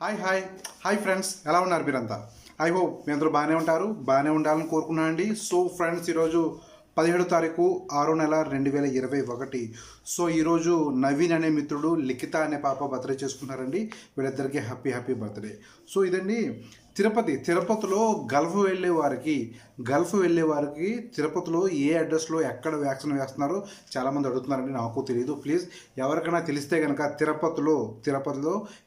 Hi hi friends, ఎలా ఉన్నారు మీరంతా? ఐ హోప్ మీ అందరూ బాగానే ఉండాలని కోరుకున్నాను అండి. సో ఫ్రెండ్స్, ఈరోజు 17 తారీఖు 6వ నెల 2021. సో ఈరోజు నవీన్ అనే మిత్రుడు, లిఖిత అనే పాప బర్త్డే చేసుకున్నారండి. వీళ్ళిద్దరికీ హ్యాపీ బర్త్డే. సో ఇదండి తిరుపతిలో గల్ఫ్ వెళ్ళే వారికి తిరుపతిలో ఏ అడ్రస్లో ఎక్కడ వ్యాక్సిన్ వేస్తున్నారో చాలామంది అడుగుతున్నారండి. నాకు తెలియదు. ప్లీజ్ ఎవరికైనా తెలిస్తే కనుక తిరుపతిలో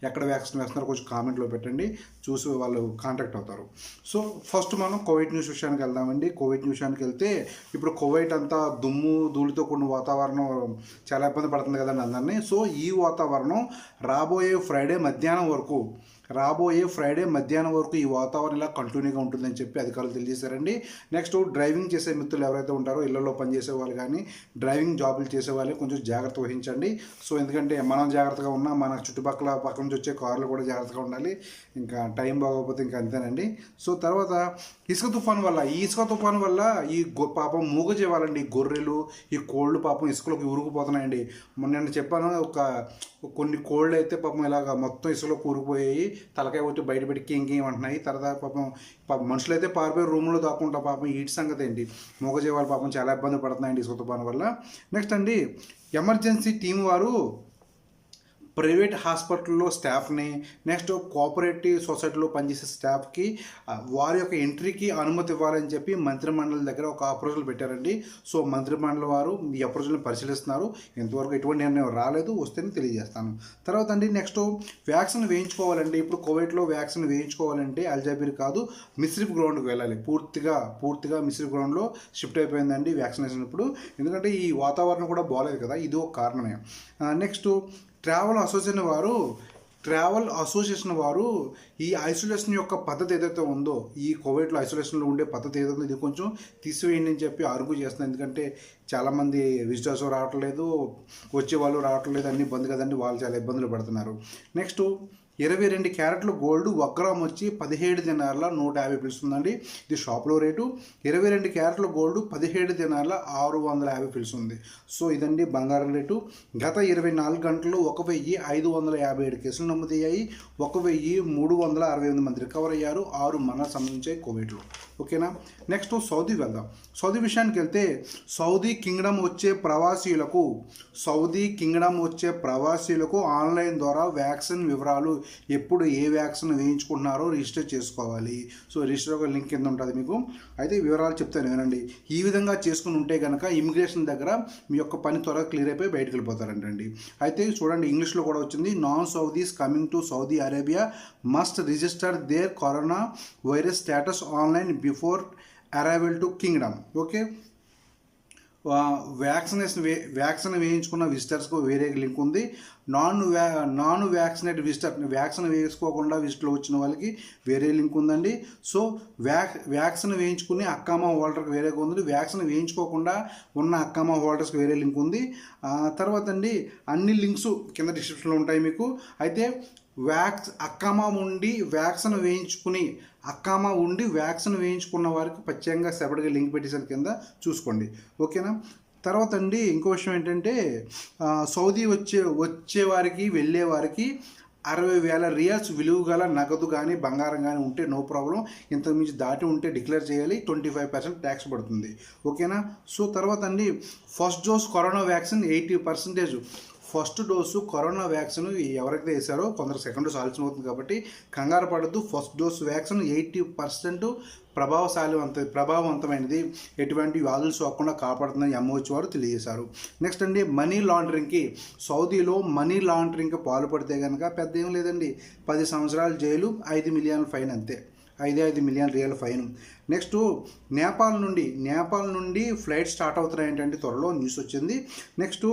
ఎక్కడ వ్యాక్సిన్ వేస్తున్నారో కొంచెం కామెంట్లో పెట్టండి, చూసి వాళ్ళు కాంటాక్ట్ అవుతారు. సో ఫస్ట్ మనం కోవిడ్ న్యూస్ విషయానికి వెళ్దామండి. కోవిడ్ న్యూస్కి వెళ్తే ఇప్పుడు కోవిడ్ అంతా దుమ్ము ధూళితో కూడిన వాతావరణం చాలా ఇబ్బంది పడుతుంది కదండి అందరినీ. సో ఈ వాతావరణం రాబోయే ఫ్రైడే మధ్యాహ్నం వరకు ఈ వాతావరణం ఇలా కంటిన్యూగా ఉంటుందని చెప్పి అధికారులు తెలియజేశారండి. నెక్స్ట్ డ్రైవింగ్ చేసే మిత్రులు ఎవరైతే ఉంటారో, ఇళ్లలో పనిచేసే వాళ్ళు కానీ డ్రైవింగ్ జాబులు చేసే వాళ్ళు కొంచెం జాగ్రత్త వహించండి. సో ఎందుకంటే మనం జాగ్రత్తగా ఉన్నా మన పక్క నుంచి వచ్చే కార్లు కూడా జాగ్రత్తగా ఉండాలి. ఇంకా టైం బాగోకపోతే ఇంకా అంతేనండి. సో తర్వాత ఇసుక తుఫాను వల్ల ఈ పాపం మూగజీవాలండి, గొర్రెలు, ఈ కోళ్ళు పాపం ఇసుకలోకి ఉరుకుపోతున్నాయండి. నేను చెప్పాను, కొన్ని కోళ్ళు అయితే పాపం ఇలాగ మొత్తం ఇసుకలో కూరుకుపోయాయి, తలకాయ వచ్చి బయట ఇంకేం అంటున్నాయి. తర్వాత పాపం మనుషులు అయితే పారిపోయి రూమ్లో దాక్కుంటా పాపం వీటి సంగతి ఏంటి, మూగజీవాలు పాపం చాలా ఇబ్బంది పడుతున్నాయండి ఇసుక తుఫాను వల్ల. నెక్స్ట్ అండి, ఎమర్జెన్సీ టీం వారు ప్రైవేట్ హాస్పిటల్లో స్టాఫ్ని, నెక్స్ట్ కోఆపరేటివ్ సొసైటీలో పనిచేసే స్టాఫ్కి వారి యొక్క ఎంట్రీకి అనుమతి ఇవ్వాలని చెప్పి మంత్రిమండలి దగ్గర ఒక అప్రోజల్ పెట్టారండి. సో మంత్రిమండలి వారు ఈ అప్రోజల్ని పరిశీలిస్తున్నారు. ఇంతవరకు ఎటువంటి నిర్ణయం రాలేదు, వస్తేనే తెలియజేస్తాను. తర్వాత అండి, నెక్స్ట్ వ్యాక్సిన్ వేయించుకోవాలండి. ఇప్పుడు కోవిడ్లో వ్యాక్సిన్ వేయించుకోవాలంటే అల్జాబీర్ కాదు, మిస్రిఫ్ గ్రౌండ్కి వెళ్ళాలి. పూర్తిగా మిస్రిఫ్ గ్రౌండ్లో షిఫ్ట్ అయిపోయిందండి వ్యాక్సినేషన్ ఇప్పుడు. ఎందుకంటే ఈ వాతావరణం కూడా బాగాలేదు కదా, ఇది ఒక కారణమే. నెక్స్ట్ ట్రావెల్ అసోసియేషన్ వారు ఈ ఐసోలేషన్ యొక్క పద్ధతి ఏదైతే ఉందో, ఈ కోవిడ్లో ఐసోలేషన్లో ఉండే పద్ధతి ఏదైతే ఇది కొంచెం తీసివేయండి అని చెప్పి ఆర్గ్యూ చేస్తున్నారు. ఎందుకంటే చాలామంది విజిటర్స్ రావట్లేదు, వచ్చే వాళ్ళు రావట్లేదు, అన్ని బంద్ కదండి, వాళ్ళు చాలా ఇబ్బందులు పడుతున్నారు. నెక్స్ట్ 22 క్యారెట్లు గోల్డ్ 1 గ్రామ్ వచ్చి 17 దినార్ల 150 పిలుస్తుందండి. ఇది షాప్లో రేటు. 22 క్యారెట్ల గోల్డ్ 17 దినార్ల 650 పిలుస్తుంది. సో ఇదండి బంగారం రేటు. గత 24 గంటల్లో 1557 కేసులు నమోదయ్యాయి. 1368 మంది రికవర్ అయ్యారు. 6 మరణాలు సంబంధించాయి కోవిడ్లో. ఓకేనా. నెక్స్ట్ సౌదీ వెళ్దాం. సౌదీ విషయానికి వెళ్తే సౌదీ కింగ్డమ్ వచ్చే ప్రవాసీలకు ఆన్లైన్ ద్వారా వ్యాక్సిన్ వివరాలు, ఎప్పుడు ఏ వ్యాక్సిన్ వేయించుకుంటున్నారో రిజిస్టర్ చేసుకోవాలి. సో రిజిస్టర్ ఒక లింక్ కింద ఉంటుంది మీకు. అయితే వివరాలు చెప్తాను వినండి. ఈ విధంగా చేసుకుని ఉంటే కనుక ఇమిగ్రేషన్ దగ్గర మీ యొక్క పని త్వరగా క్లియర్ అయిపోయి బయటకు వెళ్ళిపోతారంటండి. అయితే చూడండి, ఇంగ్లీష్లో కూడా వచ్చింది. Non Saudis coming to Saudi Arabia must register their corona virus status online before arrival to kingdom. Okay. Vaccine వేయించుకున్న విజిటర్స్కు వేరే లింక్ ఉంది. నాన్ వ్యాక్సినేట్ విజిటర్, వ్యాక్సిన్ వేసుకోకుండా విజిట్లో వచ్చిన వాళ్ళకి వేరే లింక్ ఉందండి. సో వ్యాక్సిన్ వేయించుకుని అక్కామా హోల్డర్కి వేరే ఉంది, వ్యాక్సిన్ వేయించుకోకుండా ఉన్న అక్కామా హోల్డర్స్కి వేరే లింక్ ఉంది. తర్వాత అండి, అన్ని లింక్స్ కింద డిస్క్రిప్షన్లో ఉంటాయి మీకు. అయితే అక్కామా ఉండి వ్యాక్సిన్ వేయించుకున్న వారికి ప్రత్యేకంగా సెపరేట్గా లింక్ పెట్టేసాను కింద, చూసుకోండి. ఓకేనా. తర్వాత అండి, ఇంకో విషయం ఏంటంటే, సౌదీ వచ్చే వారికి వెళ్ళే వారికి 60,000 రియాల్స్ విలువ గల నగదు కానీ బంగారం కానీ ఉంటే నో ప్రాబ్లం. ఇంతకుమించి దాటి ఉంటే డిక్లేర్ చేయాలి. 25% ట్యాక్స్ పడుతుంది. ఓకేనా. సో తర్వాత అండి, first dose corona vaccine 80%. First dose corona vaccine ఎవరైతే వేసారో కొందరు సెకండ్ డోస్ ఆలస్యం అవుతుంది కాబట్టి కంగారు పడద్దు. ఫస్ట్ డోస్ వ్యాక్సిన్ 80% ప్రభావవంతమైనది, ఎటువంటి వ్యాధులు సోకకుండా కాపాడుతుందని ఎంఓహెచ్ వారు తెలియజేశారు. నెక్స్ట్ అండి, సౌదీలో మనీ లాండరింగ్కి పాల్పడితే కనుక పెద్ద ఏం లేదండి, 10 సంవత్సరాల జైలు, 5 మిలియన్ ఫైన్ అంతే. 5 million real fine. Next Nepal నుండి ఫ్లైట్ స్టార్ట్ అవుతున్నాయి ఏంటంటే త్వరలో న్యూస్ వచ్చింది. నెక్స్ట్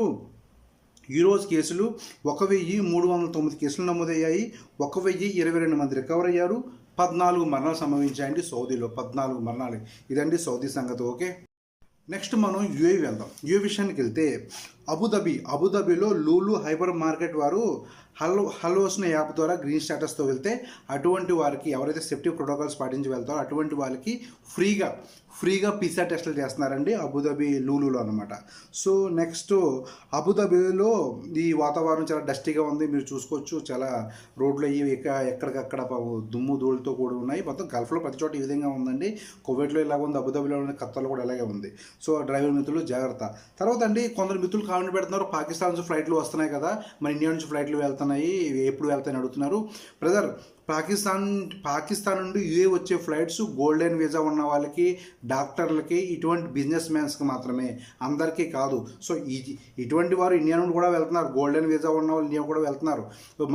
ఈరోజు కేసులు 1309 కేసులు నమోదయ్యాయి. 1022 మంది రికవర్ అయ్యారు. 14 మరణాలు సంభవించాయండి సౌదీలో. 14 మరణాలు. ఇదండి సౌదీ సంగతి. ఓకే. నెక్స్ట్ మనం యూఏ వెళ్దాం. యూఏ విషయానికి వెళ్తే అబుదాబిలో లూలు హైపర్ మార్కెట్ వారు హల్వోస్న యాప్ ద్వారా గ్రీన్ స్టేటస్తో వెళ్తే అటువంటి వారికి ఎవరైతే సేఫ్టీ ప్రోటోకాల్స్ పాటించి వెళ్తారో అటువంటి వాళ్ళకి ఫ్రీగా పిజ్జా టెస్టులు చేస్తున్నారండి అబుదాబి లూలులో అనమాట. సో నెక్స్ట్ అబుదాబిలో ఈ వాతావరణం చాలా డస్టీగా ఉంది, మీరు చూసుకోవచ్చు. చాలా రోడ్లు అయ్యి ఎక్కడికక్కడ దుమ్ము ధూళితో కూడా ఉన్నాయి. మొత్తం గల్ఫ్లో ప్రతి చోట ఈ విధంగా ఉందండి. కువైట్లో ఇలాగ ఉంది, అబుదాబిలో ఉంది, ఖత్తర్లో కూడా ఇలాగే ఉంది. సో డ్రైవర్ మిత్రులు జాగ్రత్త. తర్వాత అండి కొందరు మిత్రులు కామెంట్ పెడుతున్నారు, పాకిస్తాన్ నుంచి ఫ్లైట్లు వస్తున్నాయి కదా, మన ఇండియా నుంచి ఫ్లైట్లు వెళ్తున్నాయి, ఎప్పుడు వెళ్తాయని అడుగుతున్నారు. బ్రదర్, పాకిస్తాన్ నుండి యూఏ వచ్చే ఫ్లైట్స్ గోల్డెన్ వీసా ఉన్న వాళ్ళకి, డాక్టర్లకి, ఇటువంటి బిజినెస్ మ్యాన్స్కి మాత్రమే, అందరికీ కాదు. సో ఇటువంటి వారు ఇండియా నుండి కూడా వెళ్తున్నారు. గోల్డెన్ వీసా ఉన్న వాళ్ళు ఇండియా కూడా వెళ్తున్నారు.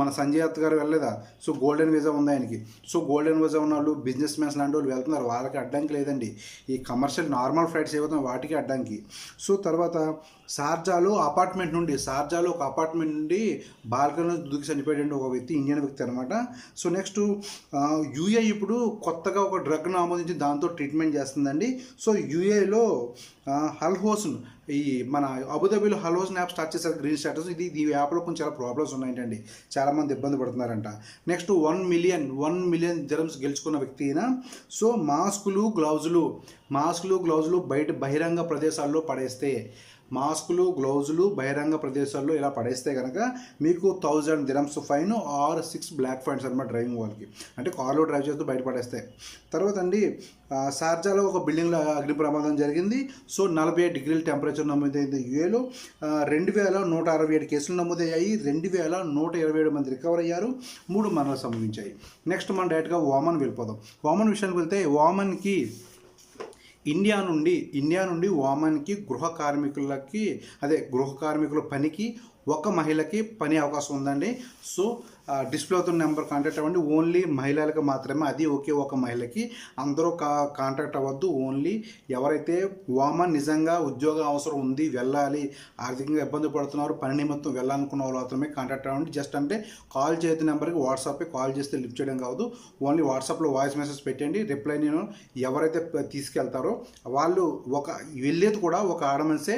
మన సంజయ్ దత్ గారు వెళ్ళలేదా? సో గోల్డెన్ వీసా ఉంది ఆయనకి. సో గోల్డెన్ వీసా ఉన్న వాళ్ళు, బిజినెస్ మ్యాన్స్ లాంటి వాళ్ళు వెళ్తున్నారు. వాళ్ళకి అడ్డంకి లేదండి. ఈ కమర్షియల్ నార్మల్ ఫ్లైట్స్ ఏవైతే వాటికి అడ్డంకి. సో తర్వాత షార్జాలో ఒక అపార్ట్మెంట్ నుండి బాల్కనీ దూకి చనిపోయాడు ఒక వ్యక్తి, ఇండియన్ వ్యక్తి అనమాట. సో నెక్స్ట్ యూఏ ఇప్పుడు కొత్తగా ఒక డ్రగ్ను ఆమోదించి దాంతో ట్రీట్మెంట్ చేస్తుందండి. సో యూఏలో హల్హోస్న్, ఈ మన అబుదాబిలో హల్హోస్న్ యాప్ స్టార్ట్ చేశారు గ్రీన్ స్టేటస్. ఈ యాప్లో కొంచెం చాలా ప్రాబ్లమ్స్ ఉన్నాయంటండి, చాలామంది ఇబ్బంది పడుతున్నారంట. నెక్స్ట్ 1 మిలియన్ దిరమ్స్ గెలుచుకున్న వ్యక్తి అయినా. సో మాస్కులు గ్లౌజులు బయట బహిరంగ ప్రదేశాల్లో ఇలా పడేస్తే కనుక మీకు 1000 dirhams fine or 6 black fines అనమాట డ్రైవింగ్ వాళ్ళకి. అంటే కార్లో డ్రైవ్ చేస్తూ బయట పడేస్తాయి. తర్వాత అండి షార్జాలో ఒక బిల్డింగ్లో అగ్ని ప్రమాదం జరిగింది. సో 47 డిగ్రీల టెంపరేచర్ నమోదైంది యూఏలో. 2167 కేసులు నమోదయ్యాయి. 2127 మంది రికవర్ అయ్యారు. 3 మరణాలు సంభవించాయి. నెక్స్ట్ మనం డైరెక్ట్గా ఓమన్ వెళ్ళిపోదాం. ఓమన్ విషయానికి వెళ్తే ఓమన్కి ఇండియా నుండి ఓమన్కి గృహ కార్మికుల పనికి ఒక మహిళకి పని అవకాశం ఉందండి. సో డిస్ప్లే అవుతున్న నెంబర్ కాంటాక్ట్ అవ్వండి. ఓన్లీ మహిళలకు మాత్రమే, అది ఒకే ఒక మహిళకి. అందరూ కాంటాక్ట్ అవ్వద్దు. ఓన్లీ ఎవరైతే ఓమన్ నిజంగా ఉద్యోగ అవసరం ఉంది, వెళ్ళాలి, ఆర్థికంగా ఇబ్బంది పడుతున్నారు, పని నిమిత్తం వెళ్ళాలనుకున్న వాళ్ళు మాత్రమే కాంటాక్ట్ అవ్వండి. జస్ట్ అంటే కాల్ చేతి నెంబర్కి వాట్సాప్కి కాల్ చేస్తే లిఫ్ట్ చేయడం కావద్దు. ఓన్లీ వాట్సాప్లో వాయిస్ మెసేజ్ పెట్టండి. రిప్లై నేను ఎవరైతే తీసుకెళ్తారో వాళ్ళు వెళ్ళేది కూడా ఒక ఆడమనిసే.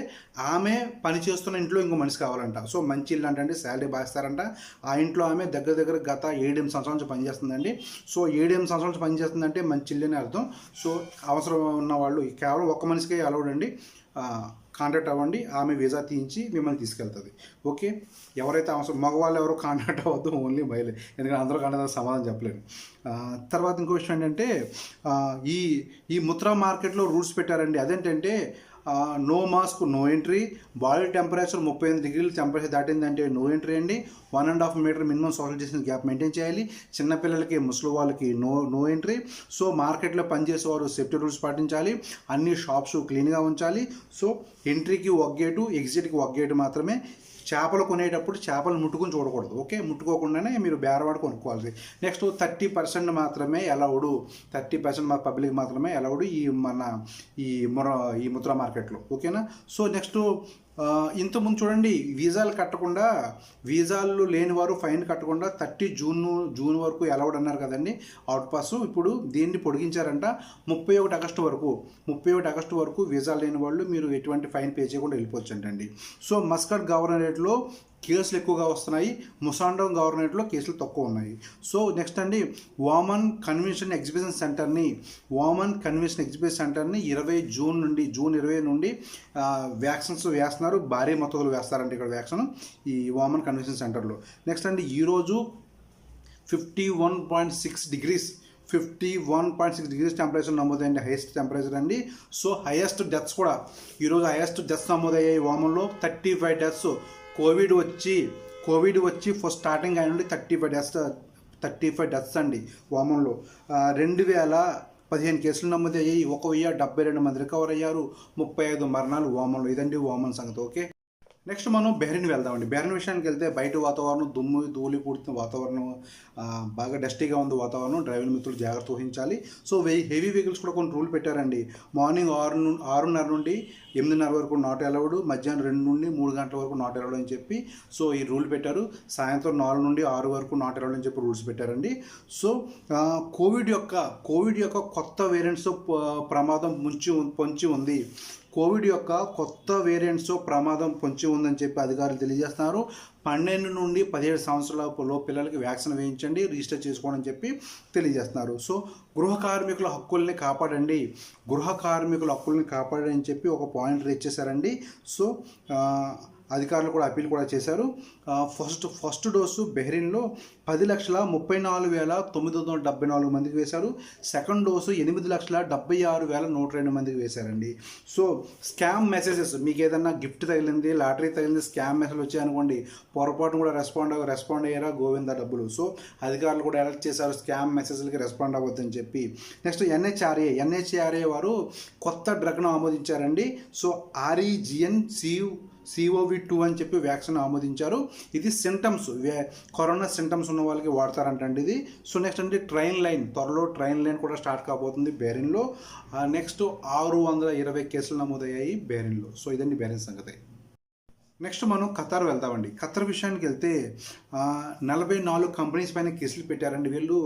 ఆమె పని చేస్తున్న ఇంట్లో ఇంకో మనిషి కావాలంట. సో మంచి ఇల్లు అంటే శాలరీ బాగిస్తారంట. ఆ ఇంట్లో ఆమె దగ్గర గత 7-8 సంవత్సరాల నుంచి పనిచేస్తుందండి. సో 7-8 సంవత్సరాల నుంచి పనిచేస్తుందంటే మంచి ఇల్లు అని అర్థం. సో అవసరం ఉన్న వాళ్ళు కేవలం ఒక్క మనిషికే అలౌడ్ అండి. కాంటాక్ట్ అవ్వండి, ఆమె వీసా తీయించి మిమ్మల్ని తీసుకెళ్తుంది. ఓకే, ఎవరైతే అవసరం మగవాళ్ళు ఎవరో కాంటాక్ట్ అవ్వద్దు, ఓన్లీ మహిళ. ఎందుకంటే అందరూ కాంటాక్ట్ సమాధానం చెప్పలేను. తర్వాత ఇంకో విషయం ఏంటంటే ఈ ముత్రా మార్కెట్లో రూల్స్ పెట్టారండి. అదేంటంటే no mask no entry, body temperature 38 డిగ్రీల టెంపరేచర్ దాటిందంటే నో ఎంట్రీ అండి. 1.5 metre minimum social distance gap maintain చేయాలి. చిన్నపిల్లలకి, ముసలి వాళ్ళకి నో ఎంట్రీ. సో మార్కెట్లో పనిచేసేవారు సేఫ్టీ రూల్స్ పాటించాలి. అన్ని షాప్స్ క్లీన్గా ఉంచాలి. సో ఎంట్రీకి ఒక గేటు, ఎగ్జిట్కి ఒక గేటు మాత్రమే. చేపలు కొనేటప్పుడు చేపలు ముట్టుకుని చూడకూడదు. ఓకే, ముట్టుకోకుండానే మీరు బేరవాడు కొనుక్కోవాలి. నెక్స్ట్ 30% మాత్రమే అలౌడు, 30% పబ్లిక్ మాత్రమే అలౌడు ఈ ముత్రా మార్కెట్లో. ఓకేనా. సో నెక్స్ట్ ఇంతకుముందు చూడండి, వీసాలు లేని వారు ఫైన్ కట్టకుండా 30 జూన్ వరకు అలౌడ్ అన్నారు కదండి అవుట్ పాస్. ఇప్పుడు దీన్ని పొడిగించారంట 31 ఆగస్టు వరకు వీసా లేని వాళ్ళు మీరు ఎటువంటి ఫైన్ పే చేయకుండా వెళ్ళిపోవచ్చు అంటండి. సో మస్కట్ గవర్నరేట్లో కేసులు ఎక్కువగా వస్తున్నాయి, ముసాండో గవర్నరేట్లో కేసులు తక్కువ ఉన్నాయి. సో నెక్స్ట్ అండి ఓమన్ కన్వెన్షన్ ఎగ్జిబిషన్ సెంటర్ని 20 నుండి వ్యాక్సిన్స్ వేస్తున్నారు. భారీ మొత్తంలో వేస్తారంటే ఇక్కడ వ్యాక్సిన్ ఈ ఓమన్ కన్వెన్షన్ సెంటర్లో. నెక్స్ట్ అండి ఈరోజు 51.6 డిగ్రీస్ టెంపరేచర్ నమోదైంది, హైయెస్ట్ టెంపరేచర్ అండి. సో హైయెస్ట్ డెత్స్ కూడా ఈరోజు నమోదయ్యాయి ఓమన్లో. 35 డెత్స్. కోవిడ్ వచ్చి ఫస్ట్ స్టార్టింగ్ అయిన నుండి 35 డెత్స్ అండి ఓమన్లో. 2015 కేసులు నమోదయ్యాయి. 1072 మంది రికవర్ అయ్యారు. 35 మరణాలు ఓమన్లో. ఇదండి ఓమన్ సంగతి. ఓకే, నెక్స్ట్ మనం బెహ్రీన్ వెళ్దామండి. బెహ్రీన్ విషయానికి వెళ్తే బయట వాతావరణం దుమ్ము ధూళి కూడుతున్న వాతావరణం, బాగా డస్టీగా ఉంది వాతావరణం. డ్రైవింగ్ మిత్రులు జాగ్రత్త వహించాలి. సో హెవీ వెహికల్స్ కూడా కొన్ని రూల్ పెట్టారండి. మార్నింగ్ 6:30 నుండి 8:30 వరకు నాట్ అలౌడ్, మధ్యాహ్నం 2 నుండి 3 గంటల వరకు నాట్ అలౌడ్ అని చెప్పి సో ఈ రూల్ పెట్టారు. సాయంత్రం 4 నుండి 6 వరకు నాట్ అలౌడ్ అని చెప్పి రూల్స్ పెట్టారండి. సో కోవిడ్ యొక్క కొత్త వేరియంట్స్ ప్రమాదం పొంచి ఉంది. కోవిడ్ యొక్క కొత్త వేరియంట్స్ ప్రమాదం పొంచి ఉందని చెప్పి అధికారులు తెలియజేస్తున్నారు. 12 నుండి 17 సంవత్సరాల పిల్లలకి వ్యాక్సిన్ వేయించండి, రిజిస్టర్ చేసుకోండి అని చెప్పి తెలియజేస్తున్నారు. సో గృహ కార్మికుల హక్కుల్ని కాపాడండి, గృహ కార్మికుల హక్కుల్ని కాపాడండి అని చెప్పి ఒక పాయింట్ రేజ్ చేశారండి. సో అధికారులు కూడా అప్పీల్ కూడా చేశారు. ఫస్ట్ డోసు బెహ్రీన్లో 10,34,974 మందికి వేశారు. సెకండ్ డోసు 8,76,102 మందికి వేశారండి. సో స్కామ్ మెసేజెస్, మీకు ఏదన్నా గిఫ్ట్ తగిలింది, లాటరీ తగిలింది, స్కామ్ మెసేజ్ వచ్చాయనుకోండి, పొరపాటు కూడా రెస్పాండ్ అయ్యారా గోవింద డబ్బులు. సో అధికారులు కూడా అలర్ట్ చేశారు స్కామ్ మెసేజ్లకి రెస్పాండ్ అవ్వద్దని చెప్పి. నెక్స్ట్ ఎన్హెచ్ఆర్ఏ వారు కొత్త డ్రగ్ను ఆమోదించారండి. సో REGN CoV-2 అని చెప్పి వ్యాక్సిన్ ఆమోదించారు. ఇది సింటమ్స్, కరోనా సింటమ్స్ ఉన్న వాళ్ళకి వాడతారంటండి ఇది. సో నెక్స్ట్ అంటే ట్రైన్ లైన్, త్వరలో ట్రైన్ లైన్ కూడా స్టార్ట్ కాబోతుంది బెహ్రీన్లో. నెక్స్ట్ 620 కేసులు నమోదయ్యాయి బెహ్రీన్లో. సో ఇదండి బెహ్రీన్ సంగతి. నెక్స్ట్ మనం ఖతార్ వెళ్తామండి. ఖతార్ విషయానికి వెళ్తే 44 కంపెనీస్ పైన కేసులు పెట్టారండి. వీళ్ళు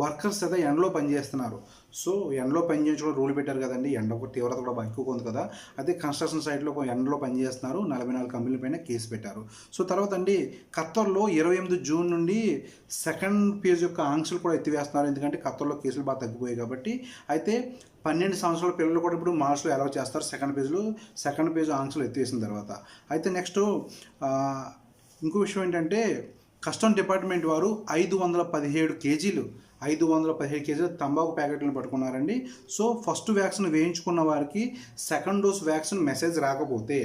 వర్కర్స్ అయితే ఎండలో పనిచేస్తున్నారు. సో ఎండలో పనిచేయించడం రూల్ పెట్టారు కదండి, ఎండ తీవ్రత కూడా ఎక్కువ ఉంది కదా. అదే కన్స్ట్రక్షన్ సైట్లో ఎండలో పనిచేస్తున్నారు, 44 కంపెనీల పైన కేసు పెట్టారు. సో తర్వాత అండి ఖతార్లో 28 జూన్ నుండి సెకండ్ ఫేజ్ యొక్క ఆంక్షలు కూడా ఎత్తివేస్తున్నారు. ఎందుకంటే ఖతార్లో కేసులు బాగా తగ్గిపోయాయి కాబట్టి. అయితే 12 సంవత్సరాల పిల్లలు కూడా ఇప్పుడు మార్చ్లో అలౌ చేస్తారు సెకండ్ పేజ్ ఆంక్షలు ఎత్తివేసిన తర్వాత. అయితే నెక్స్ట్ ఇంకో విషయం ఏంటంటే కస్టమ్ డిపార్ట్మెంట్ వారు 517 కేజీలు తంబాకు ప్యాకెట్లను పట్టుకున్నారండి. సో ఫస్ట్ వ్యాక్సిన్ వేయించుకున్న వారికి సెకండ్ డోస్ వ్యాక్సిన్ మెసేజ్ రాకపోతే,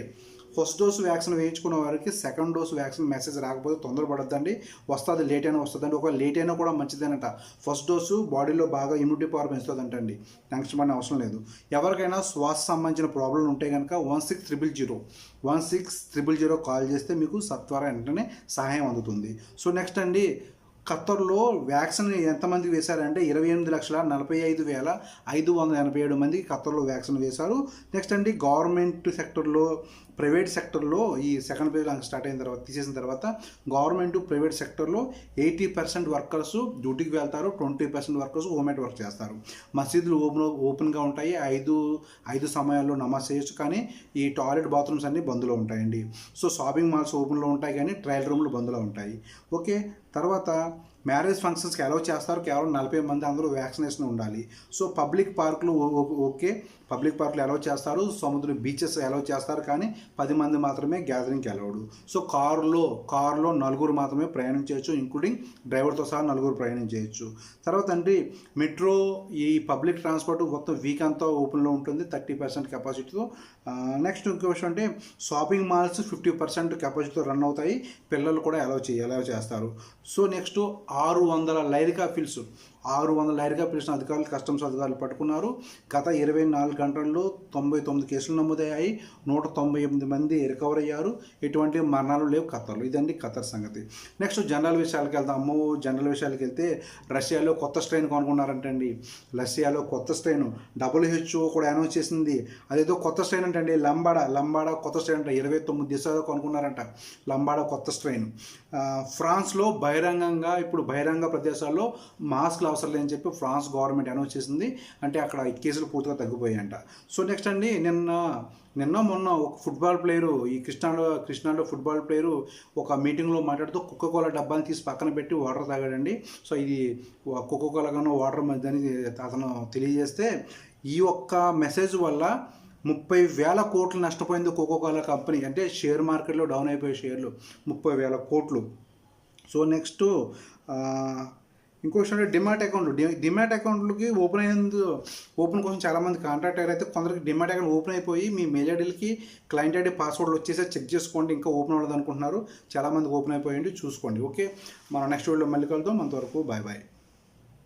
ఫస్ట్ డోస్ వ్యాక్సిన్ వేయించుకున్న వారికి సెకండ్ డోస్ వ్యాక్సిన్ మెసేజ్ రాకపోతే తొందరపడద్దండి, వస్తుంది, లేట్ అయినా వస్తుందండి. ఒకవేళ లేట్ అయినా కూడా మంచిదేనట. ఫస్ట్ డోసు బాడీలో బాగా ఇమ్యూనిటీ పవర్ పెంచుతుందంటండి, టెన్షన్ పడిన అవసరం లేదు. ఎవరికైనా శ్వాస సంబంధించిన ప్రాబ్లం ఉంటే కనుక 1600 కాల్ చేస్తే మీకు సత్వర వెంటనే సహాయం అందుతుంది. సో నెక్స్ట్ అండి ఖతార్లో వ్యాక్సిన్ ఎంతమందికి వేశారంటే 28,45,587 మందికి ఖతార్లో వ్యాక్సిన్ వేశారు. నెక్స్ట్ అండి గవర్నమెంట్ సెక్టర్లో, ప్రైవేట్ సెక్టర్లో ఈ సెకండ్ ఫేజ్ స్టార్ట్ అయిన తర్వాత తీసేసిన తర్వాత గవర్నమెంట్ ప్రైవేట్ సెక్టర్లో 80% వర్కర్స్ డ్యూటీకి వెళ్తారు, 20% వర్కర్స్ హోమ్ వర్క్ చేస్తారు. మసీదులు ఓపెన్గా ఉంటాయి, 5 సమయాల్లో నమాజ్ చేయొచ్చు, కానీ ఈ టాయిలెట్ బాత్రూమ్స్ అన్నీ బంద్లో ఉంటాయండి. సో షాపింగ్ మాల్స్ ఓపెన్లో ఉంటాయి కానీ ట్రయల్ రూమ్లు బంద్లో ఉంటాయి. ఓకే, తర్వాత మ్యారేజ్ ఫంక్షన్స్కి అలౌ చేస్తారు, కేవలం 40 మంది అందరూ వ్యాక్సినేషన్ ఉండాలి. సో పబ్లిక్ పార్కులు అలౌ చేస్తారు, సముద్ర బీచెస్ అలౌ చేస్తారు, కానీ 10 మంది మాత్రమే గ్యాదరింగ్కి అలౌడ్. సో కారులో 4 మాత్రమే ప్రయాణం చేయొచ్చు, ఇంక్లూడింగ్ డ్రైవర్తో సహా 4 ప్రయాణం చేయొచ్చు. తర్వాత అంటే మెట్రో, ఈ పబ్లిక్ ట్రాన్స్పోర్ట్ మొత్తం వీక్ అంతా ఓపెన్లో ఉంటుంది 30% కెపాసిటీతో. నెక్స్ట్ ఇంకో విషయం అంటే షాపింగ్ మాల్స్ 50% కెపాసిటీతో రన్ అవుతాయి, పిల్లలు కూడా అలౌ చేస్తారు. సో నెక్స్ట్ 600 లైరికా ఫిల్స్ అధికారులు, కస్టమ్స్ అధికారులు పట్టుకున్నారు. గత 24 గంటల్లో 99 కేసులు నమోదయ్యాయి, 198 మంది రికవర్ అయ్యారు, ఎటువంటి మరణాలు లేవు ఖతార్లో. ఇదండి ఖతార్ సంగతి. నెక్స్ట్ జనరల్ విషయాలకు వెళ్తే రష్యాలో కొత్త స్ట్రెయిన్ కనుగొన్నారంటండి. రష్యాలో కొత్త స్ట్రెయిన్ WHO కూడా అనౌన్స్ చేసింది. అదేదో కొత్త స్ట్రెయిన్ అంటే లంబాడా కొత్త స్ట్రెయిన్ అంట. 29 దేశాలు కనుగొన్నారంట లంబాడా కొత్త స్ట్రెయిన్. ఫ్రాన్స్లో బహిరంగ ప్రదేశాల్లో మాస్క్లు అవసరం లేదని చెప్పి ఫ్రాన్స్ గవర్నమెంట్ అనౌన్స్ చేసింది. అంటే అక్కడ కేసులు పూర్తిగా తగ్గిపోయాయంట. సో నెక్స్ట్ అండి మొన్న ఒక ఫుట్బాల్ ప్లేయరు, ఈ కృష్ణాలో ఫుట్బాల్ ప్లేయరు ఒక మీటింగ్లో మాట్లాడుతూ కోకోకోలా డబ్బాని తీసి పక్కన పెట్టి వాటర్ తాగాడండి. సో ఇది కోకోకోలా కన్నా వాటర్ మధ్యని అతను తెలియజేస్తే, ఈ ఒక్క మెసేజ్ వల్ల 30,000 కోట్లు నష్టపోయింది కోకోకోలా కంపెనీ. అంటే షేర్ మార్కెట్లో డౌన్ అయిపోయే షేర్లు 30,000 కోట్లు. సో నెక్స్ట్ ఇంకో విషయం అంటే డిమాట్ అకౌంట్లకి ఓపెన్ కోసం చాలామంది కాంటాక్ట్ అయ్యారు. అయితే కొందరికి డిమాట్ అకౌంట్ ఓపెన్ అయిపోయి మీ మెయిల్ ఐడీలకి క్లయింట్ ఐడి పాస్వర్డ్లు వచ్చేసి చెక్ చేసుకోండి, ఇంకా ఓపెన్ అవ్వదు అనుకుంటున్నారు. చాలామంది ఓపెన్ అయిపోయింది, చూసుకోండి. ఓకే, మనం నెక్స్ట్ వీడియోలో మళ్ళీ కలుద్దాం. అంతవరకు బాయ్.